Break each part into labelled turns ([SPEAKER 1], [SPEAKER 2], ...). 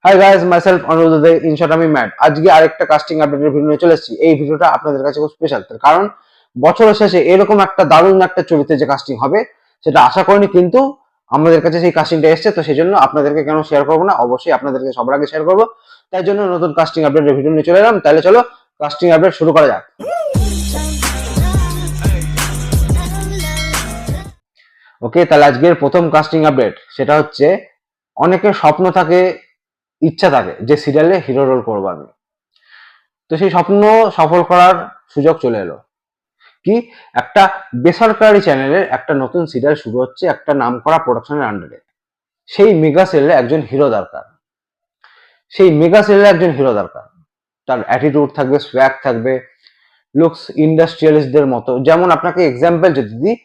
[SPEAKER 1] Hi guys, myself অনুরোধ in short আমি mat. আজকে আরেকটা কাস্টিং আপডেটের ভিডিও নিয়ে চলে এসেছি। এই ভিডিওটা আপনাদের কাছে খুব স্পেশাল, কারণ বছরের শেষে এরকম একটা দারুণ একটা চরিত্রে যে কাস্টিং হবে সেটা আশা করিনি, কিন্তু আমাদের কাছে সেই কাস্টিংটা এসছে। তো সেই জন্য আপনাদেরকে কেন শেয়ার করবো না, অবশ্যই আপনাদেরকে সবার আগে শেয়ার করবো। তাই জন্য নতুন কাস্টিং আপডেটের ভিডিও নিয়ে চলে এলাম। তাহলে চলো কাস্টিং আপডেট শুরু করা যাক। ওকে, তাহলে আজকের প্রথম কাস্টিং আপডেট সেটা হচ্ছে, অনেকের স্বপ্ন থাকে, ইচ্ছা থাকে যে সিরিয়ালে হিরো রোল করবো আমি। তো সেই স্বপ্ন সফল করার সুযোগ চলে এলো। কি, একটা বেসরকারি চ্যানেলের একটা নতুন সিরিয়াল শুরু হচ্ছে একটা নামকরা প্রোডাকশনের আন্ডারে। সেই মেগা সিরিয়ালে একজন হিরো দরকার। তার অ্যাটিটিউড থাকবে, সোয়াগ থাকবে, লুকস ইন্ডাস্ট্রিয়ালিস্টদের মতো। যেমন আপনাকে এক্সাম্পল যদি দিই,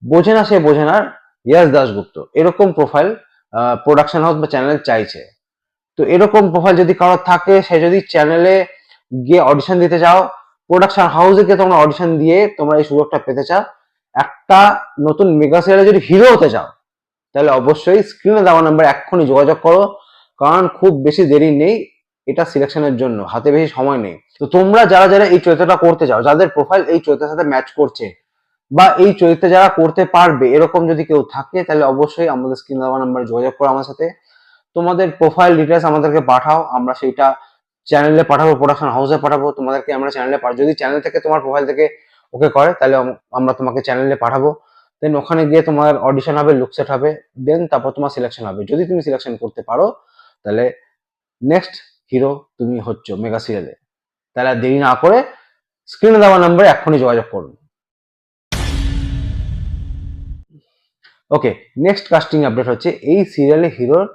[SPEAKER 1] বোঝে না সে বোঝে না, ইয়াস দাশগুপ্ত, এরকম প্রোফাইল প্রোডাকশন হাউস বা চ্যানেল চাইছে। তো এরকম প্রোফাইল যদি কারোর থাকে, সে যদি চ্যানেলে গিয়ে অডিশন দিতে চাও, প্রোডাকশন হাউসে গিয়ে তোমরা অডিশন দিয়ে তোমরা এই সুযোগটা পেতে চাও, একটা নতুন মেগা সিরিয়ালে যদি হিরো হতে চাও, তাহলে অবশ্যই স্ক্রিনে দেওয়া নাম্বার এক্ষুনি যোগাযোগ করো। কারণ খুব বেশি দেরি নেই এটা সিলেকশনের জন্য, হাতে বেশি সময় নেই। তো তোমরা যারা যারা এই চরিত্রটা করতে চাও, যাদের প্রোফাইল এই চরিত্রের সাথে ম্যাচ করছে বা এই চরিত্রে যারা করতে পারবে, এরকম যদি কেউ থাকে, তাহলে অবশ্যই আমাদের স্ক্রিনে দেওয়া নাম্বারে যোগাযোগ করো আমার সাথে। তোমাদের প্রোফাইল ডিটেলস আমাদেরকে পাঠাও, আমরা সেইটা চ্যানেলে পাঠাবো, প্রোডাকশন হাউসে পাঠাবো। তোমাদেরকে আমরা চ্যানেলে যদি চ্যানেল থেকে তোমার প্রোফাইল থেকে ওকে করে, তাহলে আমরা তোমাকে চ্যানেলে পাঠাবো। দেন ওখানে গিয়ে তোমার অডিশন হবে, লুকসেট হবে, দেন তারপর তোমার সিলেকশন হবে। যদি তুমি সিলেকশন করতে পারো, তাহলে নেক্সট হিরো তুমি হচ্ছ মেগা সিরিয়ালে। তাহলে দেরি না করে স্ক্রিনে দেওয়া নাম্বারে এক্ষুনি যোগাযোগ করুন। ওকে, নেক্সট কাস্টিং আপডেট হচ্ছে, এই সিরিয়ালে হিরোর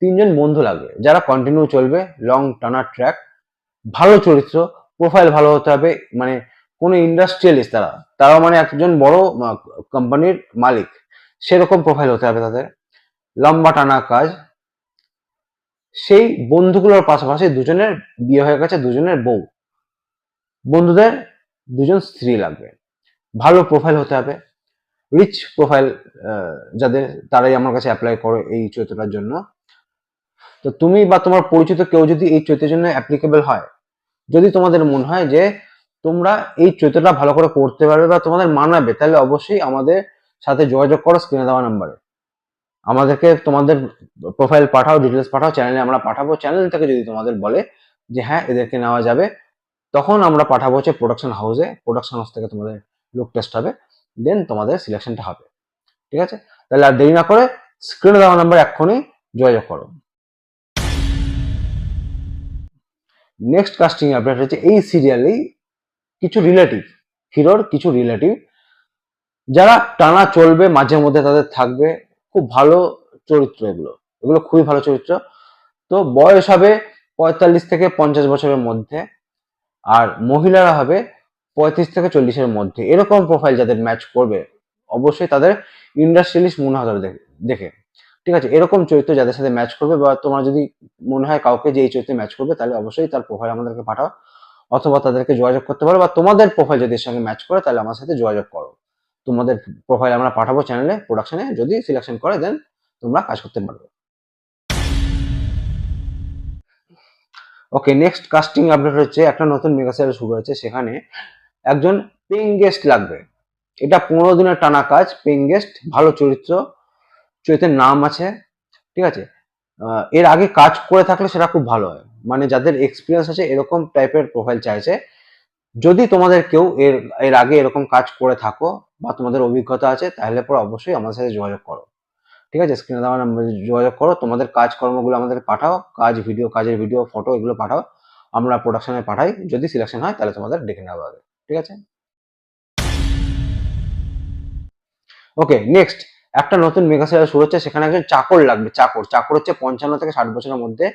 [SPEAKER 1] তিনজন বন্ধু লাগবে যারা কন্টিনিউ চলবে, লং টানার ট্র্যাক, ভালো চরিত্র, প্রোফাইল ভালো হতে হবে, মানে কোনো ইন্ডাস্ট্রিয়ালিস্ট, তারাও মানে একজন বড় কোম্পানির মালিক, সেরকম প্রোফাইল হতে হবে তাদের, লম্বা টানা কাজ। সেই বন্ধুগুলোর পাশাপাশি দুজনের বিয়ে হয়ে গেছে, দুজনের বউ, বন্ধুদের দুজন স্ত্রী লাগবে, ভালো প্রোফাইল হতে হবে, রিচ প্রোফাইল যাদের, তারাই আমার কাছে অ্যাপ্লাই করো এই চরিত্রটার জন্য। তো তুমি বা তোমার পরিচিত কেউ যদি এই চরিত্রের জন্য অ্যাপ্লিকেবল হয়, যদি তোমাদের মনে হয় যে তোমরা এই চরিত্রটা ভালো করে করতে পারবে বা তোমাদের মানাবে, তাহলে অবশ্যই আমাদের সাথে যোগাযোগ করো স্ক্রিনে দেওয়া নাম্বারে। আমাদেরকে তোমাদের প্রোফাইল পাঠাও, ডিটেলস পাঠাও, চ্যানেলে আমরা পাঠাবো। চ্যানেল থেকে যদি তোমাদের বলে যে হ্যাঁ এদেরকে নেওয়া যাবে, তখন আমরা পাঠাবো হচ্ছে প্রোডাকশন হাউসে। প্রোডাকশন হাউস থেকে তোমাদের লুক টেস্ট হবে, দেন তোমাদের সিলেকশনটা হবে। ঠিক আছে, তাহলে আর দেরি না করে স্ক্রিনে দেওয়া নাম্বার এক্ষুনি যোগাযোগ করো। নেক্সট কাস্টিং আপডেট হচ্ছে, এই সিরিয়ালেই কিছু রিলেটিভ, হিরোর কিছু রিলেটিভ যারা টানা চলবে, মাঝে মধ্যে তাদের থাকবে, খুব ভালো চরিত্র, এগুলো এগুলো খুবই ভালো চরিত্র। তো বয়স হবে 45 থেকে 50 বছরের মধ্যে, আর মহিলারা হবে 35 থেকে 40-এর মধ্যে। এরকম প্রোফাইল যাদের ম্যাচ করবে, অবশ্যই তাদের ইন্ডাস্ট্রিয়ালিস্ট মনে হবে দেখে। ঠিক আছে, এরকম চরিত্র যাদের সাথে ম্যাচ করবে, বা তোমার যদি মনে হয় কাউকে যে এই চরিত্রে ম্যাচ করবে, তাহলে অবশ্যই তার প্রোফাইল আমাদেরকে পাঠাও, অথবা তাদেরকে যোগাযোগ করতে পারো, বা তোমাদের প্রোফাইল যদি এর সঙ্গে ম্যাচ করে, তাহলে আমার সাথে যোগাযোগ করো। তোমাদের প্রোফাইল আমরা পাঠাবো চ্যানেলে, প্রোডাকশনে, যদি সিলেকশন করে দেন তোমরা কাজ করতে পারবে। ওকে, নেক্সট কাস্টিং আপডেট হচ্ছে, একটা নতুন মেগা সিরিয়াল শুরু হয়েছে, সেখানে একজন পেইং গেস্ট লাগবে। এটা 15 দিনের টানা কাজ, পেইং গেস্ট, ভালো চরিত্র, চরিত্রের নাম আছে। ঠিক আছে, এর আগে কাজ করে থাকলে সেটা খুব ভালো হয়, মানে যাদের এক্সপিরিয়েন্স আছে এরকম টাইপের প্রোফাইল চাইছে। যদি তোমাদের কেউ এর এর আগে এরকম কাজ করে থাকো বা তোমাদের অভিজ্ঞতা আছে, তাহলে পরে অবশ্যই আমাদের সাথে যোগাযোগ করো। ঠিক আছে, স্ক্রিনে দেওয়া নাম্বারে যোগাযোগ করো, তোমাদের কাজকর্মগুলো আমাদের পাঠাও, কাজের ভিডিও, ফটো এগুলো পাঠাও, আমরা প্রোডাকশনে পাঠাই। যদি সিলেকশন হয়, তাহলে তোমাদের ডেকে নেওয়া হবে। ঠিক আছে, ওকে, নেক্সট একটা নতুন মেগা সিরিয়াল শুরু হচ্ছে, সেখানে একজন চাকর লাগবে। চাকর হচ্ছে 55 থেকে 60 বছরের মধ্যে।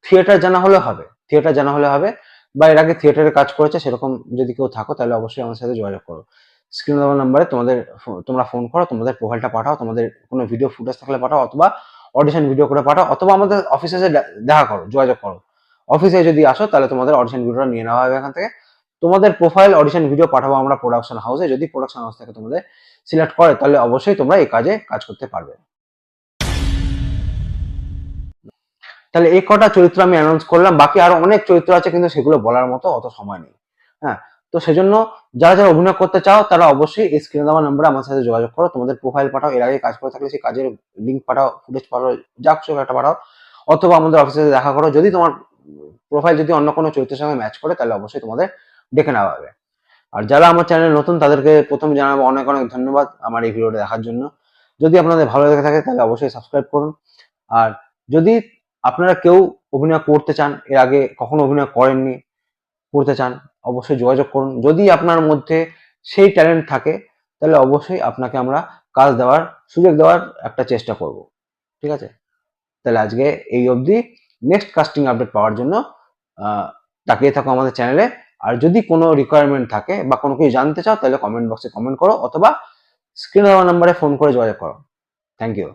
[SPEAKER 1] থিয়েটার জানা হলে হবে, বা এর আগে থিয়েটারে কাজ করেছে, সেরকম যদি কেউ থাকো, তাহলে অবশ্যই আমার সাথে যোগাযোগ করো। স্ক্রিনে দেওয়া নাম্বারে তোমরা ফোন করো, তোমাদের প্রোফাইলটা পাঠাও, তোমাদের কোনো ভিডিও ফুটেজ থাকলে পাঠাও, অথবা অডিশন ভিডিও করে পাঠাও, অথবা আমাদের অফিসে এসে দেখা করো, যোগাযোগ করো। অফিসে যদি আসো, তাহলে তোমাদের অডিশন ভিডিওটা নিয়ে নেওয়া হবে এখান থেকে। তোমাদের প্রোফাইল, অডিশন ভিডিও পাঠাবো আমরা প্রোডাকশন হাউসে। যদি প্রোডাকশন হাউস থেকে তোমাদের সিলেক্ট করে, তাহলে অবশ্যই তোমরা এই কাজে কাজ করতে পারবে। তাহলে এই কটা চরিত্র আমি অ্যানাউন্স করলাম, বাকি আরো অনেক চরিত্র আছে কিন্তু সেগুলো বলার মতো অত সময় নেই। হ্যাঁ, তো সেজন্য যারা যারা অভিনয় করতে চাও তারা অবশ্যই এই স্ক্রিনে দেওয়া নাম্বারে আমার সাথে যোগাযোগ করো, তোমাদের প্রোফাইল পাঠাও, এর আগে কাজ করে থাকলে সেই কাজের লিঙ্ক পাঠাও, ফুটেজ পাঠাও, যা কিছু একটা পাঠাও, অথবা আমাদের অফিসে দেখা করো। যদি তোমার প্রোফাইল যদি অন্য কোনো চরিত্রের সঙ্গে ম্যাচ করে তাহলে অবশ্যই তোমাদের ডেকে নেওয়া হবে। আর যারা আমার চ্যানেলে নতুন তাদেরকে প্রথমে জানাবো অনেক অনেক ধন্যবাদ আমার এই ভিডিওটা দেখার জন্য। যদি আপনাদের ভালো লেগে থাকে তাহলে অবশ্যই সাবস্ক্রাইব করুন। আর যদি আপনারা কেউ অভিনয় করতে চান, এর আগে কখনো অভিনয় করেননি, করতে চান, অবশ্যই যোগাযোগ করুন। যদি আপনার মধ্যে সেই ট্যালেন্ট থাকে তাহলে অবশ্যই আপনাকে আমরা কাজ দেওয়ার, সুযোগ দেওয়ার একটা চেষ্টা করব। ঠিক আছে? তাহলে আজকে এই অবধি। নেক্সট কাস্টিং আপডেট পাওয়ার জন্য তাকিয়ে থাকো আমাদের চ্যানেলে। আর যদি কোনো রিকোয়ারমেন্ট থাকে বা কোনো কিছু জানতে চাও তাহলে কমেন্ট বক্সে কমেন্ট করো, অথবা স্ক্রিনে দেওয়া নাম্বারে ফোন করে যোগাযোগ করো। Thank you.